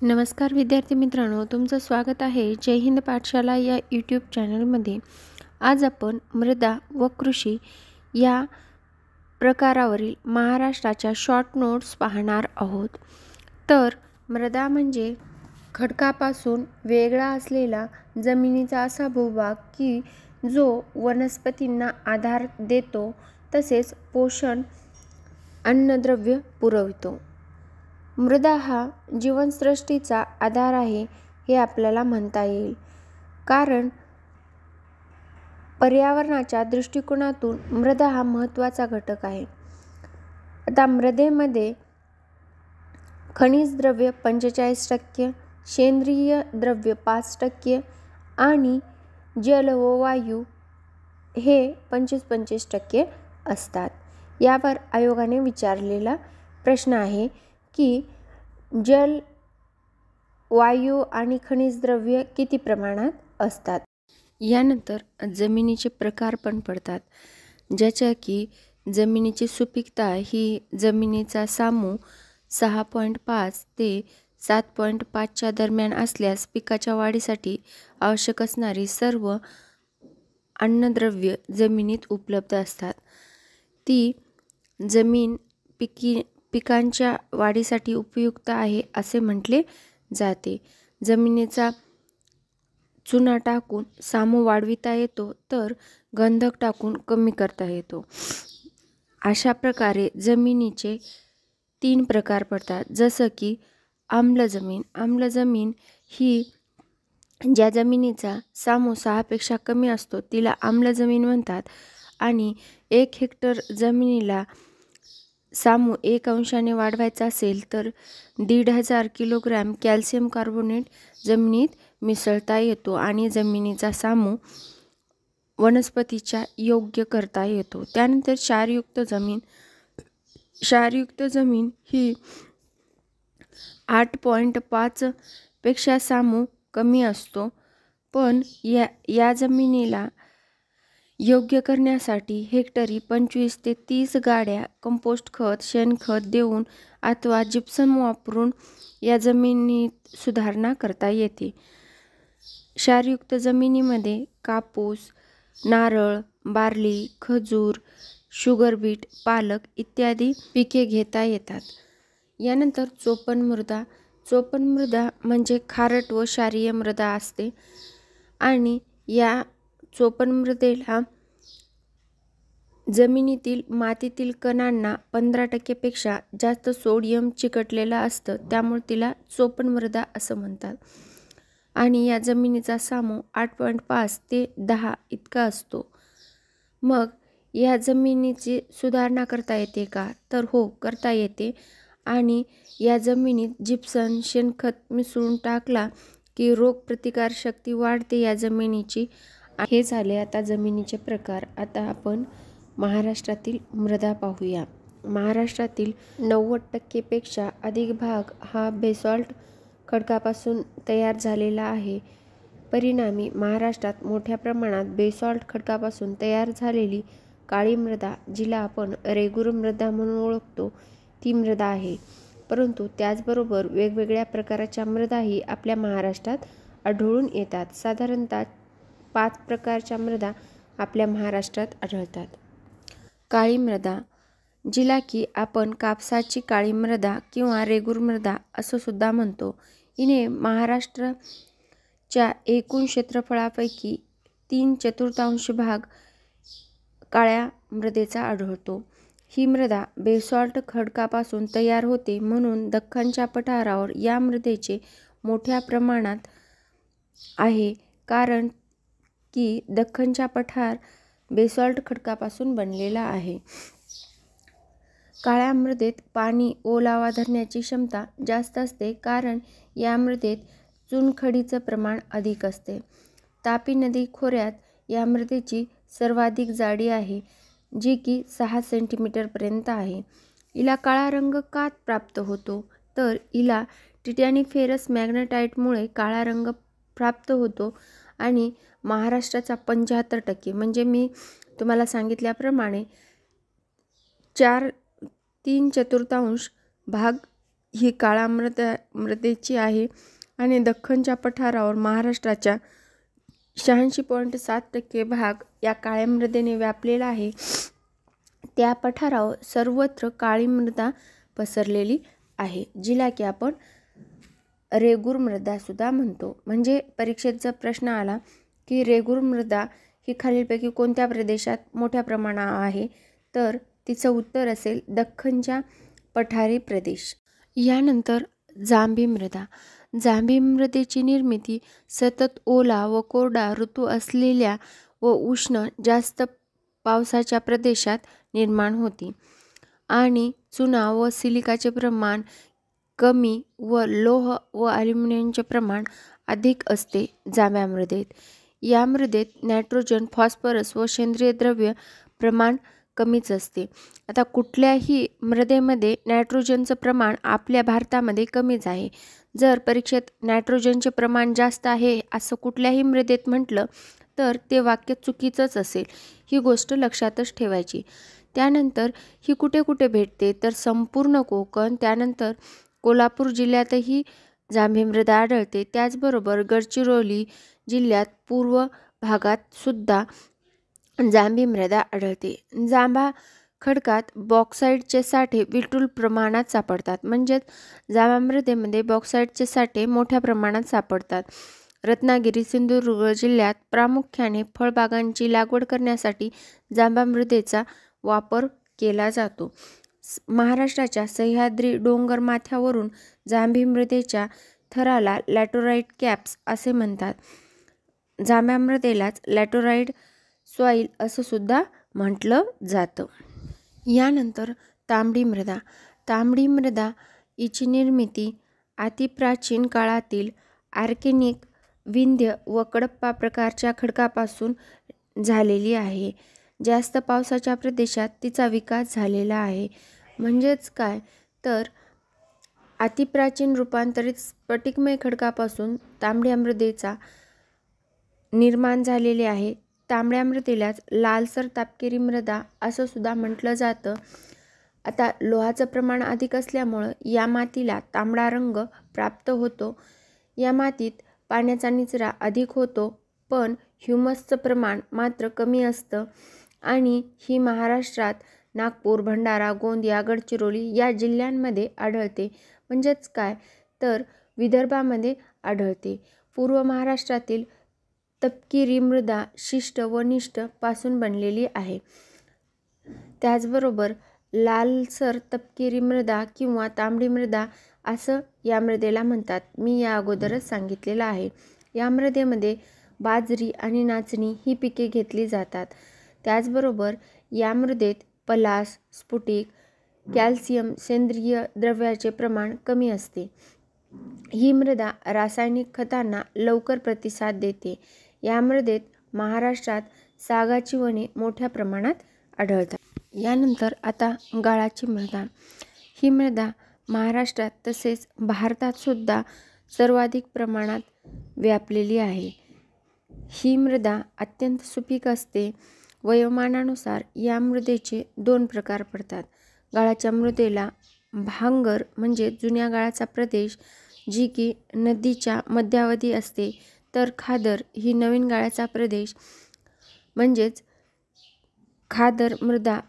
नमस्कार विद्यार्थी मित्रांनो, तुमचं स्वागत आहे जय हिंद पाठशाला या यूट्यूब चॅनलमध्ये. आज आपण मृदा व कृषी या प्रकारावरील महाराष्ट्राच्या शॉर्ट नोट्स पाहणार आहोत. तर मृदा म्हणजे खडकापासून वेगळा असलेला जमिनीचा असा भूभाग की जो वनस्पतींना आधार देतो तसेच पोषण अन्नद्रव्य पुरवितो. मृदा हा जीवनसृष्टीचा आधार आहे हे आपल्याला म्हणता येईल, कारण पर्यावरणाच्या दृष्टिकोनातून मृदा हा महत्त्वाचा घटक आहे. आता मृदेमध्ये खनिज द्रव्य 45%, सेंद्रिय द्रव्य 5% आणि जल व वायू हे 25% असतात. यावर आयोगाने विचारलेला प्रश्न आहे की जल, वायू आणि खनिज द्रव्य किती प्रमाणात असतात. यानंतर जमिनीचे प्रकार पण पडतात, ज्याच्या की जमिनीची सुपीकता ही जमिनीचा सामू 6.5 ते 7.5च्या दरम्यान असल्यास पिकाच्या वाढीसाठी आवश्यक असणारी सर्व अन्नद्रव्य जमिनीत उपलब्ध असतात. ती जमीन पिकांच्या वाढीसाठी उपयुक्त आहे असे म्हटले जाते. जमिनीचा चुना टाकून सामू वाढविता येतो, तर गंधक टाकून कमी करता येतो. अशा प्रकारे जमिनीचे 3 प्रकार पडतात, जसं की आम्ल जमीन. आम्ल जमीन ही ज्या जमिनीचा सामू 6पेक्षा कमी असतो तिला आम्ल जमीन म्हणतात. आणि 1 हेक्टर जमिनीला सामू 1 अंशाने वाढवायचा असेल तर 1,500 किलोग्रॅम कॅल्शियम कार्बोनेट जमिनीत मिसळता येतो आणि जमिनीचा सामू वनस्पतीच्या योग्य करता येतो. त्यानंतर क्षारयुक्त जमीन. क्षारयुक्त जमीन ही 8.5 पेक्षा सामू कमी असतो, पण या जमिनीला योग्य करण्यासाठी हेक्टरी 25 ते 30 गाड्या कंपोस्ट खत, शेणखत देऊन अथवा जिप्सम वापरून या जमिनीत सुधारणा करता येते. क्षारयुक्त जमिनीमध्ये कापूस, नारळ, बार्ली, खजूर, शुगर बीट, पालक इत्यादी पिके घेता येतात. यानंतर चोपण मृदा. चोपण मृदा म्हणजे खारट व क्षारीय मृदा असते आणि या चोपण मृदेला जमिनीतील मातीतील कणांना 15% पेक्षा जास्त सोडियम चिकटलेलं असतं, त्यामुळे तिला चोपण मृदा असं म्हणतात. आणि या जमिनीचा सामू 8.5 ते 10 इतका असतो. मग या जमिनीची सुधारणा करता येते का? तर हो, करता येते. आणि या जमिनीत जिप्सम, शेणखत मिसळून टाकला की रोगप्रतिकारशक्ती वाढते या जमिनीची. हे झाले आता जमिनीचे प्रकार. आता आपण महाराष्ट्रातील मृदा पाहूया. महाराष्ट्रातील 90% पेक्षा अधिक भाग हा बेसॉल्ट खडकापासून तयार झालेला आहे. परिणामी महाराष्ट्रात मोठ्या प्रमाणात बेसॉल्ट खडकापासून तयार झालेली काळी मृदा, जिला आपण रेगूर मृदा म्हणून ओळखतो, ती मृदा आहे. परंतु त्याचबरोबर वेगवेगळ्या प्रकारच्या मृदाही आपल्या महाराष्ट्रात आढळून येतात. साधारणतः 5 प्रकारच्या मृदा आपल्या महाराष्ट्रात आढळतात. काळी मृदा, जिला की आपण कापसाची काळी मृदा किंवा रेगूर मृदा असं सुद्धा म्हणतो. हिने महाराष्ट्राच्या एकूण क्षेत्रफळापैकी 3/4 भाग काळ्या मृदेचा आढळतो. ही मृदा बेसॉल्ट खडकापासून तयार होते, म्हणून दख्खनच्या पठारावर या मृदेचे मोठ्या प्रमाणात आहे, कारण की दख्खनचा पठार बेसॉल्ट खडकापासून बनलेला आहे. काळ्या मृदेत पाणी, ओलावा धरण्याची क्षमता जास्त असते, कारण या मृदेत चुनखडीचं प्रमाण अधिक असते. तापी नदी खोऱ्यात या मृदेची सर्वाधिक जाडी आहे, जी की 6 सेंटीमीटरपर्यंत आहे. हिला काळा रंग का प्राप्त होतो? तर हिला टिटॅनिफेरस मॅग्नेटाइटमुळे काळा रंग प्राप्त होतो. आणि महाराष्ट्राचा 75% म्हणजे मी तुम्हाला सांगितल्याप्रमाणे 3/4 भाग ही काळ्या मृदेची आहे आणि दख्खनच्या पठारावर महाराष्ट्राच्या 86.7% भाग या काळ्या मृदेने व्यापलेला आहे. त्या पठारावर सर्वत्र काळी मृदा पसरलेली आहे, जिला की आपण रेगूर मृदा सुद्धा म्हणतो. म्हणजे परीक्षेत जर प्रश्न आला की रेगूर मृदा ही खालीलपैकी कोणत्या प्रदेशात मोठ्या प्रमाणावर आहे, तर तिचं उत्तर असेल दख्खनच्या पठारी प्रदेश. यानंतर जांभी मृदा. जांभी मृदेची निर्मिती सतत ओला व कोरडा ऋतू असलेल्या व उष्ण जास्त पावसाच्या प्रदेशात निर्माण होते आणि चुना व सिलिकाचे प्रमाण कमी व लोह व ॲल्युमिनियमचे प्रमाण अधिक असते जांभ्या मृदेत. या मृदेत नायट्रोजन, फॉस्फरस व सेंद्रिय द्रव्य प्रमाण कमीच असते. आता कुठल्याही मृदेमध्ये नायट्रोजनचं प्रमाण आपल्या भारतामध्ये कमीच आहे. जर परीक्षेत नायट्रोजनचे प्रमाण जास्त आहे असं कुठल्याही मृदेत म्हटलं तर ते वाक्य चुकीचंच असेल. ही गोष्ट लक्षातच ठेवायची. त्यानंतर ही कुठे कुठे भेटते तर संपूर्ण कोकण, त्यानंतर कोल्हापूर जिल्ह्यातही जांभी मृदा आढळते. त्याचबरोबर गडचिरोली जिल्ह्यात पूर्व भागात सुद्धा जांभी मृदा आढळते. जांभा खडकात बॉक्साईटचे साठे विपुल प्रमाणात सापडतात. म्हणजेच जांभा मृदेमध्ये बॉक्साईटचे साठे मोठ्या प्रमाणात सापडतात. रत्नागिरी, सिंधुदुर्ग जिल्ह्यात प्रामुख्याने फळबागांची लागवड करण्यासाठी जांभा मृदेचा वापर केला जातो. महाराष्ट्राच्या सह्याद्री डोंगर माथ्यावरून जांभी मृदेच्या थराला लॅटराइट कॅप्स असे म्हणतात. जांभ्या मृदेलाच लॅटराइट सॉइल असं सुद्धा म्हटलं जातं. यानंतर तांबडी मृदा. तांबडी मृदा हिची निर्मिती अतिप्राचीन काळातील आर्सेनिक, विंध्य व कडप्पा प्रकारच्या खडकापासून झालेली आहे. जास्त पावसाच्या प्रदेशात तिचा विकास झालेला आहे. म्हणजेच काय तर अतिप्राचीन रूपांतरित स्फटिकमय खडकापासून तांबड्या मृदेचा निर्माण झालेले आहे. तांबड्या मृदेलाच लालसर तापकिरी मृदा असं सुद्धा म्हटलं जातं. आता लोहाचं प्रमाण अधिक असल्यामुळं या मातीला तांबडा रंग प्राप्त होतो. या मातीत पाण्याचा निचरा अधिक होतो, पण ह्युमसचं प्रमाण मात्र कमी असतं आणि ही महाराष्ट्रात नागपूर, भंडारा, गोंदिया, गडचिरोली या जिल्ह्यांमध्ये आढळते. म्हणजेच काय तर विदर्भामध्ये आढळते. पूर्व महाराष्ट्रातील तपकिरी मृदा शिष्ट व निष्ठ पासून बनलेली आहे. त्याचबरोबर लालसर तपकिरी मृदा किंवा तांबडी मृदा असं या मृदेला म्हणतात. मी या अगोदरच सांगितलेलं आहे. या मृदेमध्ये बाजरी आणि नाचणी ही पिके घेतली जातात. त्याचबरोबर या मृदेत पलास, स्फटिक, कॅल्शियम, सेंद्रिय द्रव्याचे प्रमाण कमी असते. ही मृदा रासायनिक खतांना लवकर प्रतिसाद देते. या मृदेत महाराष्ट्रात सागाची वने मोठ्या प्रमाणात आढळतात. यानंतर आता गाळाची मृदा. ही मृदा महाराष्ट्रात तसेच भारतात सुद्धा सर्वाधिक प्रमाणात व्यापलेली आहे. ही मृदा अत्यंत सुपीक असते. वयोमानानुसार या मृदेचे 2 प्रकार पडतात. गाळाच्या मृदेला भांगर म्हणजे जुन्या गाळाचा प्रदेश, जी की नदीच्या मध्यावधी असते, तर खादर ही नवीन गाळाचा प्रदेश. म्हणजेच खादर मृदा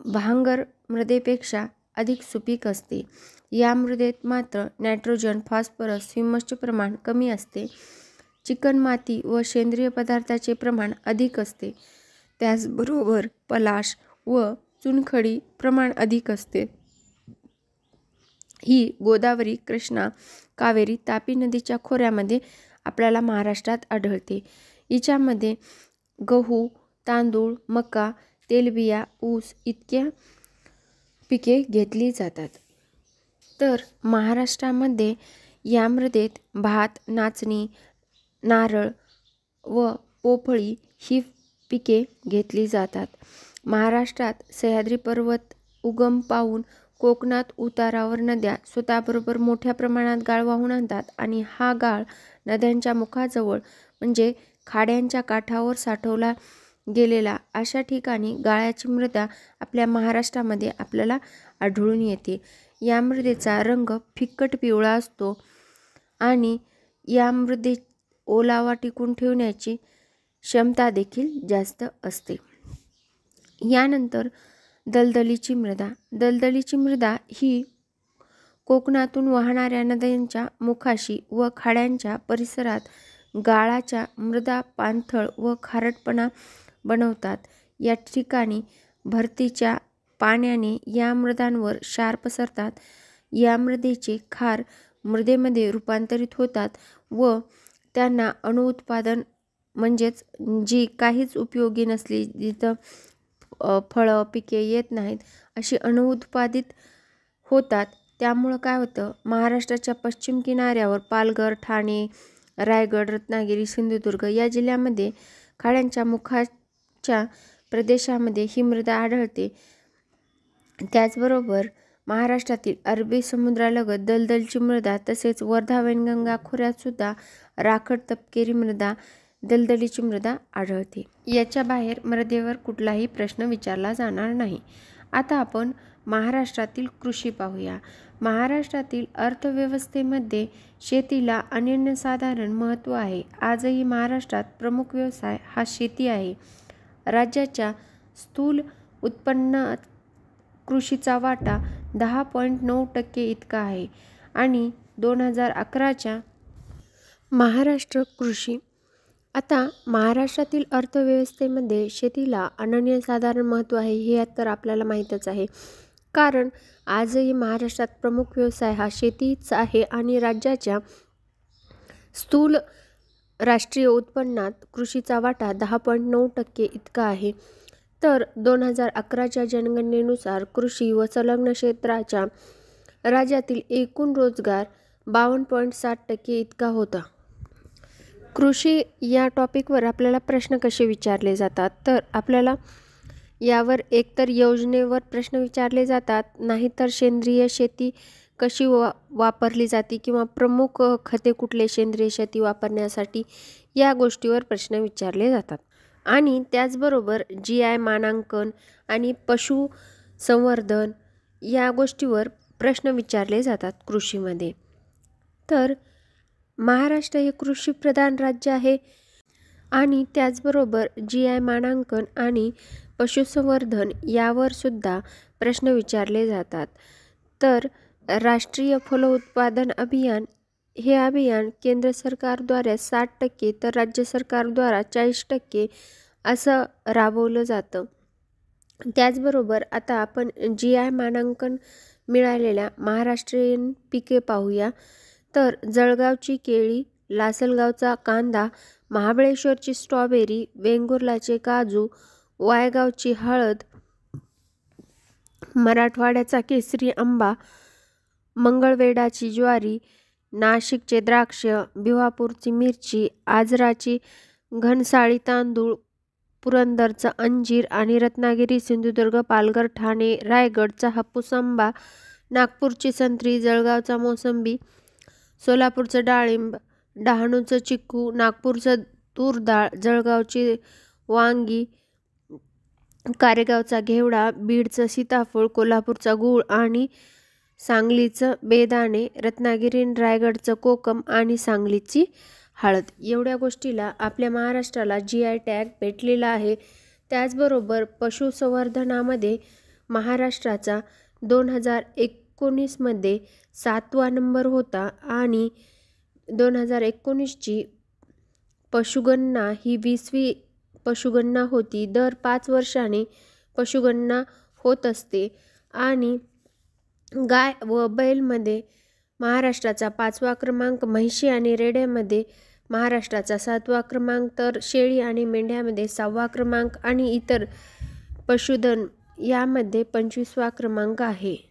भांगर मृदेपेक्षा अधिक सुपीक असते. या मृदेत मात्र नायट्रोजन, फॉस्फरस, ह्युमसचे प्रमाण कमी असते. चिकणमाती व सेंद्रिय पदार्थाचे प्रमाण अधिक असते. त्याचबरोबर पलाश व चुनखडी प्रमाण अधिक असते. ही गोदावरी, कृष्णा, कावेरी, तापी नदीच्या खोऱ्यामध्ये आपल्याला महाराष्ट्रात आढळते. हिच्यामध्ये गहू, तांदूळ, मका, तेलबिया, ऊस इतक्या पिके घेतली जातात. तर महाराष्ट्रामध्ये या मृदेत भात, नाचणी, नारळ व पोफळी ही पिके घेतली जातात. महाराष्ट्रात सह्याद्री पर्वत उगम पावून कोकणात उतारावर नद्या स्वतःबरोबर मोठ्या प्रमाणात गाळ वाहून आणतात आणि हा गाळ नद्यांच्या मुखाजवळ म्हणजे खाड्यांच्या काठावर साठवला गेलेला अशा ठिकाणी गाळाची मृदा आपल्या महाराष्ट्रामध्ये आपल्याला आढळून येते. या मृदेचा रंग फिक्कट पिवळा असतो आणि या मृदेत ओलावा टिकून ठेवण्याची क्षमता देखील जास्त असते. यानंतर दलदलीची मृदा. दलदलीची मृदा ही कोकणातून वाहणाऱ्या नद्यांच्या मुखाशी व खाड्यांच्या परिसरात गाळाच्या मृदा पाणथळ व खारटपणा बनवतात. या ठिकाणी भरतीच्या पाण्याने या मृदांवर क्षार पसरतात. या मृदेचे क्षार मृदेमध्ये रूपांतरित होतात व त्यांना अणुउत्पादन म्हणजेच जी काहीच उपयोगी नसली, जिथं फळं पिके येत नाहीत, अशी अणुउत्पादित होतात. त्यामुळं काय होतं, महाराष्ट्राच्या पश्चिम किनाऱ्यावर पालघर, ठाणे, रायगड, रत्नागिरी, सिंधुदुर्ग या जिल्ह्यामध्ये खाड्यांच्या मुखाच्या प्रदेशामध्ये ही मृदा आढळते. त्याचबरोबर महाराष्ट्रातील अरबी समुद्रालगत दलदलची मृदा, तसेच वर्धा-वैनगंगा खोऱ्यात सुद्धा राखड तपकिरी मृदा, दलदलीची मृदा आढळते. याच्या बाहेर मृदेवर कुठलाही प्रश्न विचारला जाणार नाही. आता आपण महाराष्ट्रातील कृषी पाहूया. महाराष्ट्रातील अर्थव्यवस्थेमध्ये शेतीला अनन्यसाधारण महत्त्व आहे. आजही महाराष्ट्रात प्रमुख व्यवसाय हा शेती आहे. राज्याच्या स्थूल उत्पन्नात कृषीचा वाटा 10.9% इतका आहे आणि 2011च्या महाराष्ट्र कृषी. आता महाराष्ट्रातील अर्थव्यवस्थेमध्ये शेतीला अनन्यसाधारण महत्त्व आहे हे तर आपल्याला माहीतच आहे, कारण आजही महाराष्ट्रात प्रमुख व्यवसाय हा शेतीच आहे आणि राज्याच्या स्थूल राष्ट्रीय उत्पन्नात कृषीचा वाटा 10.9% इतका आहे. तर 2011च्या जनगणनेनुसार कृषी व संलग्न क्षेत्राच्या राज्यातील एकूण रोजगार 52.7% इतका होता. कृषी या टॉपिकवर आपल्याला प्रश्न कसे विचारले जातात, तर आपल्याला यावर एकतर योजनेवर प्रश्न विचारले जातात, नाहीतर सेंद्रिय शेती कशी वापरली जाते किंवा प्रमुख खते कुठले सेंद्रिय शेती वापरण्यासाठी, या गोष्टीवर प्रश्न विचारले जातात. आणि त्याचबरोबर GI मानांकन आणि पशुसंवर्धन या गोष्टीवर प्रश्न विचारले जातात कृषीमध्ये. तर महाराष्ट्र हे कृषीप्रधान राज्य आहे आणि त्याचबरोबर GI मानांकन आणि पशुसंवर्धन यावर सुद्धा प्रश्न विचारले जातात. तर राष्ट्रीय फलोत्पादन अभियान हे अभियान केंद्र सरकारद्वारे 60% तर राज्य सरकारद्वारा 40% असं राबवलं जातं. त्याचबरोबर आता आपण GI मानांकन मिळालेल्या महाराष्ट्रीयन पिके पाहूया. तर जळगावची केळी, लासलगावचा कांदा, महाबळेश्वरची स्ट्रॉबेरी, वेंगुर्लाचे काजू, वायगावची हळद, मराठवाड्याचा केसरी आंबा, मंगळवेढाची ज्वारी, नाशिकचे द्राक्ष, भिवापूरची मिरची, आजराची घनसाळी तांदूळ, पुरंदरचा अंजीर आणि रत्नागिरी, सिंधुदुर्ग, पालघर, ठाणे, रायगडचा हापूस आंबा, नागपूरची संत्री, जळगावचा मोसंबी, सोलापूरचं डाळिंब, डहाणूचं चिक्कू, नागपूरचं तूर डाळ, जळगावची वांगी, कारेगावचा घेवडा, बीडचं सीताफळ, कोल्हापूरचा गूळ आणि सांगलीचं बेदाणे, रत्नागिरी रायगडचं कोकम आणि सांगलीची हळद. एवढ्या गोष्टीला आपल्या महाराष्ट्राला GI टॅग भेटलेला आहे. त्याचबरोबर पशुसंवर्धनामध्ये महाराष्ट्राचा 2019मध्ये 7वा नंबर होता आणि 2019ची पशुगणना ही 20वी पशुगणना होती. दर 5 वर्षांनी पशुगणना होत असते आणि गाय व बैलमध्ये महाराष्ट्राचा 5वा क्रमांक, म्हैशी आणि रेड्यामध्ये महाराष्ट्राचा 7वा क्रमांक, तर शेळी आणि मेंढ्यामध्ये 6वा क्रमांक आणि इतर पशुधन यामध्ये 25वा क्रमांक आहे.